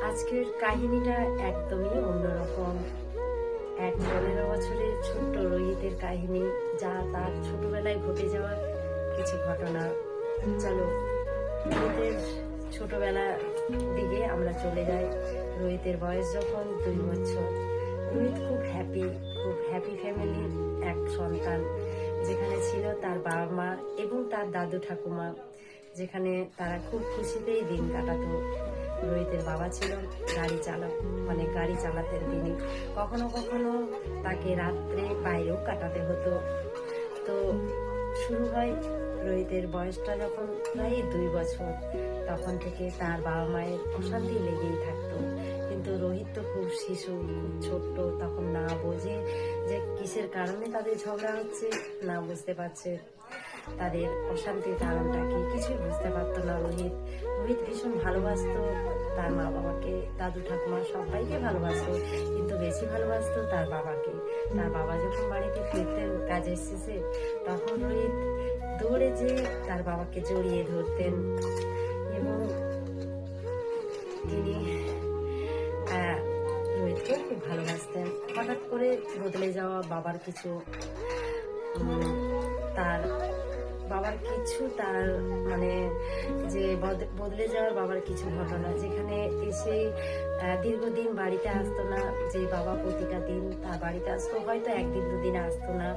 আজকের কাহিনীটা একদমই অন্যরকম। এক 15 বছরের ছোট্ট রোহিতের কাহিনী, যা তার ছোটবেলায় ঘটে যাওয়া কিছু ঘটনা। চলো রোহিতের ছোটবেলার দিকে আমরা চলে যাই। রোহিতের বয়স যখন 2 বছর। রোহিত খুব হ্যাপি ফ্যামিলির এক সন্তান, যেখানে ছিল তার বাবা মা এবং তার দাদু ঠাকুমা, যেখানে তারা খুব খুশিতেই দিন কাটাতো। রোহিতের বাবা ছিল গাড়ি চালক, মানে গাড়ি চালাতেন তিনি। কখনো কখনো তাকে রাত্রে বাইরেও কাটাতে হতো। তো শুরু হয় রোহিতের বয়সটা যখন প্রায় 2 বছর, তখন থেকে তার বাবা মায়ের অশান্তি লেগেই থাকতো। কিন্তু রোহিত তো খুব শিশু, খুব ছোট্ট, তখন না বোঝে যে কিসের কারণে তাদের ঝগড়া হচ্ছে, না বুঝতে পারছে তাদের অশান্তির কারণটা কি, কিছুই বুঝতে পারতো না রোহিত। রোহিত ভীষণ ভালোবাসতো তার মা বাবাকে, দাদু ঠাকুমা সবাইকে ভালোবাসতো, কিন্তু বেশি ভালোবাসতো তার বাবাকে। তার বাবা যখন বাড়িতে ফিরতেন কাজের শেষে, তখন রোহিত দৌড়ে যেয়ে তার বাবাকে জড়িয়ে ধরতেন এবং তিনি রোহিতকে খুব ভালোবাসতেন। হঠাৎ করে বদলে যাওয়া বাবার কিছু তার মানে যে বদলে যাওয়ার বাবার কিছু ঘটনা, যেখানে এসে দীর্ঘদিন বাড়িতে আসতো না। যে বাবা প্রতিটা দিন তার বাড়িতে আসতো, হয়তো 1 দিন 2 দিন আসতো না,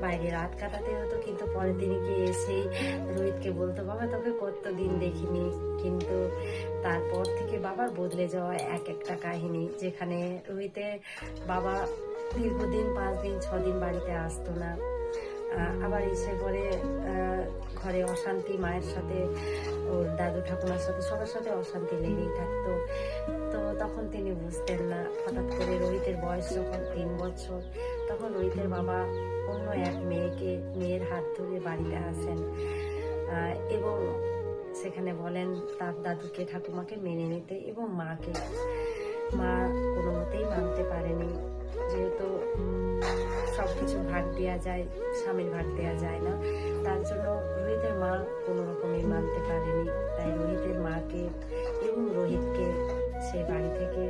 বাইরে রাত কাটাতে হতো, কিন্তু পরের দিনই কি এসেই রোহিতকে বলতো, বাবা তোকে কতদিন দেখিনি। কিন্তু তারপর থেকে বাবার বদলে যাওয়া একটা কাহিনী, যেখানে রোহিতের বাবা দীর্ঘদিন 5 দিন 6 দিন বাড়িতে আসতো না। আবার এসে পরে ঘরে অশান্তি, মায়ের সাথে, ওর দাদু ঠাকুমার সাথে, সবার সাথে অশান্তি লেগেই থাকতো। তো তখন তিনি বুঝতেন না। হঠাৎ করে রোহিতের বয়স যখন 3 বছর, তখন রোহিতের বাবা অন্য এক মেয়ের হাত ধরে বাড়িতে আসেন এবং সেখানে বলেন তার দাদুকে ঠাকুমাকে মেনে নিতে এবং মাকে। মা কোনো মতেই মানতে পারেনি, যেহেতু সবকিছু ভাগ দেওয়া যায়, স্বামীর ভাগ দেওয়া যায় না, তার জন্য রোহিতের মা কোনো রকমই মানতে পারেনি। তাই রোহিতের মাকে এবং রোহিতকে সেই বাড়ি থেকে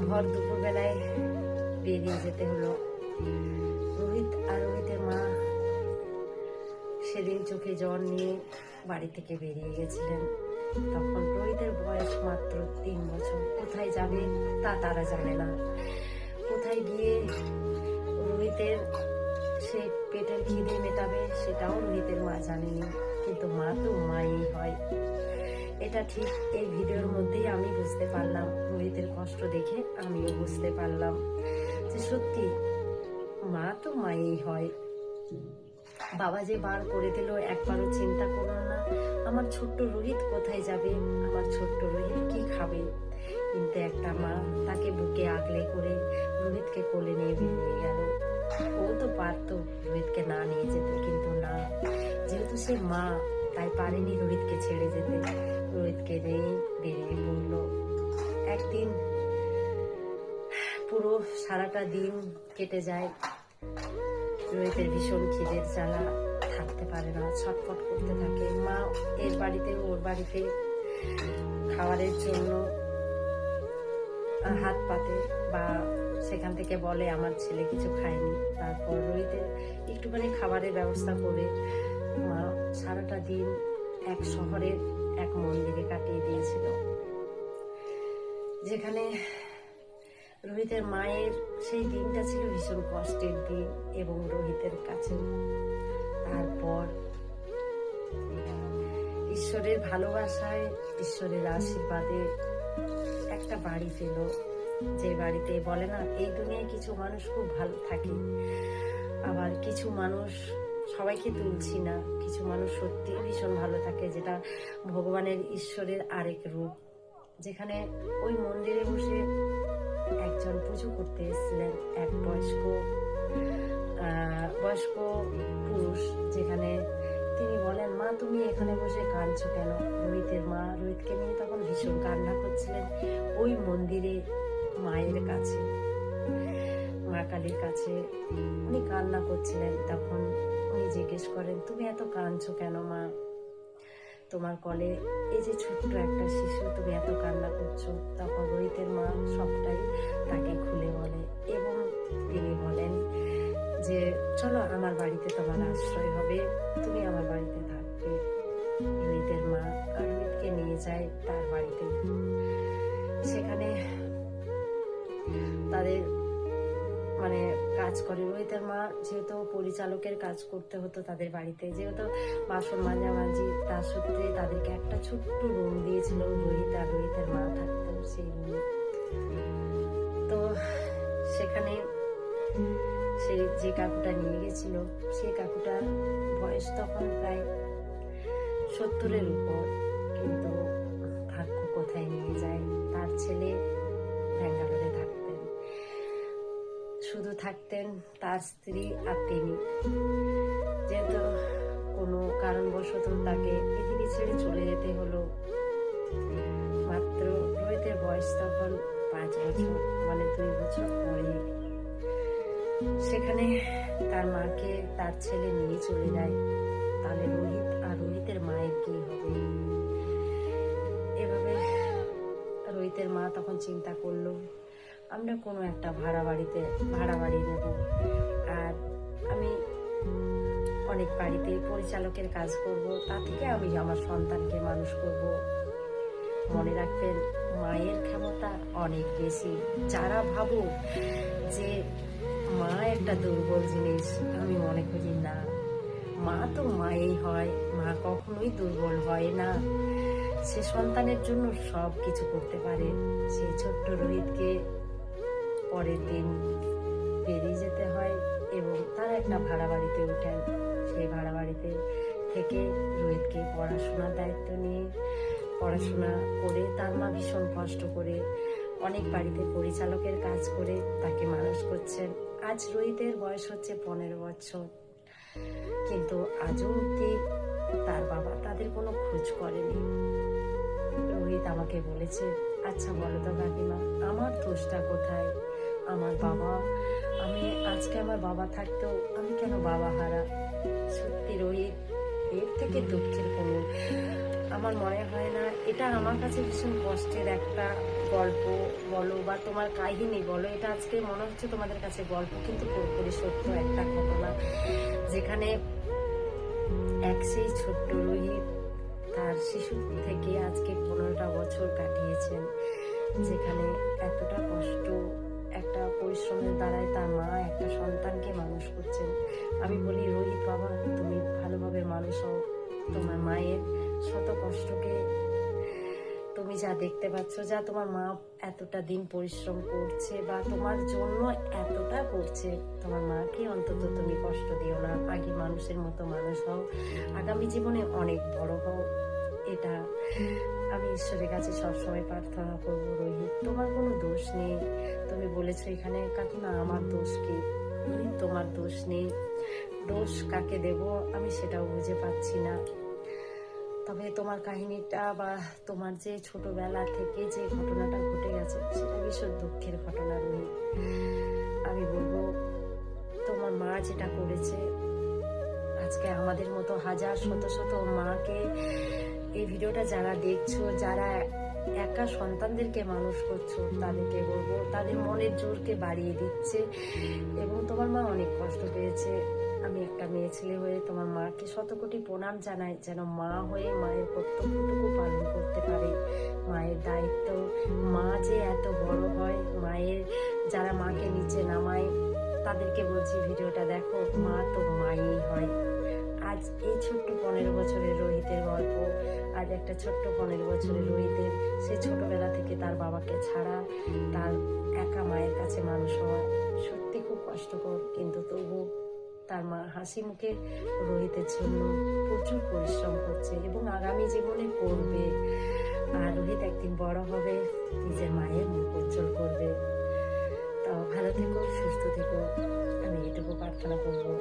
ভর দুপুরবেলায় বেরিয়ে যেতে হলো। রোহিত আর রোহিতের মা সেদিন চোখে জল নিয়ে বাড়ি থেকে বেরিয়ে গেছিলেন। তখন রোহিতের বয়স মাত্র 3 বছর। কোথায় যাবে তা তারা জানে না। কোথায় গিয়ে রোহিতের সে পেটের খিদে মেটাবে সেটাও রোহিতের মা জানেনি, কিন্তু মা তো মাই হয়। এটা ঠিক এই ভিডিওর মধ্যেই আমি বুঝতে পারলাম, রোহিতের কষ্ট দেখে আমিও বুঝতে পারলাম যে সত্যি মা তো মাই হয়। বাবা যে বার করে দিল, একবারও চিন্তা করলো না আমার ছোট্ট রোহিত কোথায় যাবে, আমার ছোট্ট রোহিত কি খাবে। কিন্তু একটা মা তাকে বুকে আগলে করে রোহিতকে কোলে নিয়ে বেরিয়ে গেল। ও তো পারতো রোহিতকে না নিয়ে যেতে, কিন্তু না, যেহেতু সে মা, তাই পারেনি রোহিতকে ছেড়ে যেতে। রোহিতকে নিয়ে বেরিয়ে পড়লো। একদিন পুরো সারাটা দিন কেটে যায়। রোহিতের ভীষণ খিদের জ্বালা, থাকতে পারে না, ছটফট করতে থাকে। মা এর বাড়িতে ওর বাড়িতে খাবারের জন্য হাত পাতে বা সেখান থেকে বলে আমার ছেলে কিছু খায়নি। তারপর রোহিতের একটুখানি খাবারের ব্যবস্থা করে মা সারাটা দিন এক শহরের এক মন্দিরে কাটিয়ে দিয়েছিল, যেখানে রোহিতের মায়ের সেই দিনটা ছিল ভীষণ কষ্টের দিন এবং রোহিতের কাছে। তারপর ঈশ্বরের ভালোবাসায়, ঈশ্বরের আশীর্বাদে একটা বাড়ি পেল, যে বাড়িতে বলে না এই দুনিয়ায় কিছু মানুষ খুব ভালো থাকে, আবার কিছু মানুষ, সবাইকে তুলছি না, কিছু মানুষ সত্যি ভীষণ ভালো থাকে, যেটা ভগবানের ঈশ্বরের আরেক রূপ। যেখানে ওই মন্দিরে বসে একজন পুজো করতে এসেছিলেন, এক বয়স্ক পুরুষ, যেখানে তিনি বলেন, মা তুমি এখানে বসে কাঁদছো কেন। রোহিতের মা রোহিতকে নিয়ে তখন ভীষণ কান্না করছিলেন ওই মন্দিরে মায়ের কাছে, মা কালীর কাছে উনি কান্না করছিলেন। তখন উনি জিজ্ঞেস করেন, তুমি এত কাঁদছো কেন মা, তোমার কোলে এই যে ছোট্ট একটা শিশু, তুমি এত কান্না করছো। করছো? তখন রোহিতের মা সবটাই তাকে খুলে বলে এবং তিনি বলেন যে চলো আমার বাড়িতে তোমার আশ্রয় হবে, তুমি আমার বাড়িতে থাকবে। রোহিতের মা রোহিতকে নিয়ে যায় তার বাড়িতে। সেখানে তাদের মানে কাজ করে। রোহিতের মা যেহেতু পরিচালকের কাজ করতে হতো তাদের বাড়িতে, যেহেতু বাসন মাঝামাঝি, তার সূত্রে তাদেরকে একটা ছোট্ট রুম দিয়েছিল রোহিত আর রোহিতের মা থাকতেন সেই রুমে। তো সেখানে সেই যে কাকুটা নিয়ে গেছিল, সেই কাকুটার বয়স তখন প্রায় 70-এর উপর, কিন্তু ভাগ্য কোথায় নিয়ে যায়, তার ছেলে ব্যাঙ্গালোরে থাকতেন, শুধু থাকতেন তার স্ত্রী আর তিনি। যেহেতু কোনো কারণবশত তাকে পৃথিবী ছেড়ে চলে যেতে হলো। মাত্র রোহিতের বয়স তখন 5 বছর, মানে 2 বছর পরে। সেখানে তার মাকে তার ছেলে নিয়ে চলে যায়। তাহলে রোহিত আর রোহিতের মায়ের কি হবে? এভাবে রোহিতের মা তখন চিন্তা করলো, আমরা কোনো একটা ভাড়া বাড়ি নেব, আর আমি অনেক বাড়িতে পরিচালকের কাজ করব, তা থেকে আমি আমার সন্তানকে মানুষ করব। মনে রাখবেন, মায়ের ক্ষমতা অনেক বেশি। যারা ভাবো যে মা একটা দুর্বল জিনিস, আমি মনে করি না, মা তো মাই হয়, মা কখনোই দুর্বল হয় না। সে সন্তানের জন্য সব কিছু করতে পারে। সেই ছোট্ট রোহিতকে পরের দিন বেরিয়ে যেতে হয় এবং তারা একটা ভাড়া বাড়িতে ওঠেন। সেই ভাড়া বাড়িতে থেকে রোহিতকে পড়াশোনার দায়িত্ব নিয়ে পড়াশোনা করে, তার মা ভীষণ কষ্ট করে অনেক বাড়িতে পরিচালকের কাজ করে তাকে মানুষ করছেন। আজ রোহিতের বয়স হচ্ছে 15 বছর, কিন্তু আজও অব্দি তার বাবা তাদের কোনো খোঁজ করেনি। রোহিত আমাকে বলেছে, আচ্ছা বলো তো কাকিমা, আমার দোষটা কোথায়? আমার বাবা, আমি আজকে আমার বাবা থাকতেও আমি কেন বাবা হারা? সত্যি রোহিত, এর থেকে দুঃখের কোনো আমার মনে হয় না। এটা আমার কাছে ভীষণ কষ্টের একটা গল্প বলো বা তোমার কাহিনী বলো, এটা আজকে মনে হচ্ছে তোমাদের কাছে গল্প, কিন্তু পুরোপুরি সত্য একটা ঘটনা। যেখানে সেই ছোট্ট রোহিত তার শিশু থেকে আজকে 15টা বছর কাটিয়েছেন, যেখানে এতটা কষ্ট, একটা পরিশ্রমের দ্বারাই তার মা একটা সন্তানকে মানুষ করছেন। আমি বলি, রোহিত বাবা, তুমি ভালোভাবে মানুষ হও। তোমার মায়ের শত কষ্টকে তুমি যা দেখতে পাচ্ছ, যা তোমার মা এতটা দিন পরিশ্রম করছে বা তোমার জন্য এতটা করছে, তোমার মাকে অন্তত তুমি কষ্ট দিও না। আগে মানুষের মতো মানুষ হও, আগামী জীবনে অনেক বড় হও। এটা আমি ঈশ্বরের কাছে সবসময় প্রার্থনা করবো। রোহিত, তোমার কোনো দোষ নেই। তুমি বলেছো এখানে, কাকিমা আমার দোষ কি? রোহিত, তোমার দোষ নেই। দোষ কাকে দেব আমি সেটাও বুঝে পাচ্ছি না। তবে তোমার কাহিনীটা বা তোমার যে ছোটবেলা থেকে যে ঘটনাটা ঘটে গেছে, সেটা ভীষণ দুঃখের ঘটনা। রোহিত, আমি বলবো, তোমার মা যেটা করেছে, আজকে আমাদের মতো হাজার শত শত মাকে, এই ভিডিওটা যারা দেখছো, যারা একা সন্তানদেরকে মানুষ করছো, তাদেরকে বলবো, তাদের মনের জোরকে বাড়িয়ে দিচ্ছে। এবং তোমার মা অনেক কষ্ট পেয়েছে। আমি একটা মেয়ে ছেলে হয়ে তোমার মাকে শত কোটি প্রণাম জানাই, যেন মা হয়ে মায়ের কর্তব্যটুকু পালন করতে পারে। মায়ের দায়িত্ব, মা যে এত বড় হয়, মায়ের যারা মাকে নিচে নামায়, তাদেরকে বলছি ভিডিওটা দেখো, মা তো মাই হয়। আজ এই ছোট্ট 15 বছরের রোহিতের গল্প, আজ একটা ছোট্ট 15 বছরের রোহিতের সে ছোটবেলা থেকে তার বাবাকে ছাড়া, তার একা মায়ের কাছে মানুষ হওয়া সত্যি খুব কষ্টকর। কিন্তু তবু তার মা হাসি মুখে রোহিতের জন্য প্রচুর পরিশ্রম করছে এবং আগামী জীবনে করবে। আর রোহিত একদিন বড় হবে, নিজের মায়ের মুখ উজ্জ্বল করবে। তাও ভালো থেকো, সুস্থ থেকো, আমি এটুকু প্রার্থনা করবো।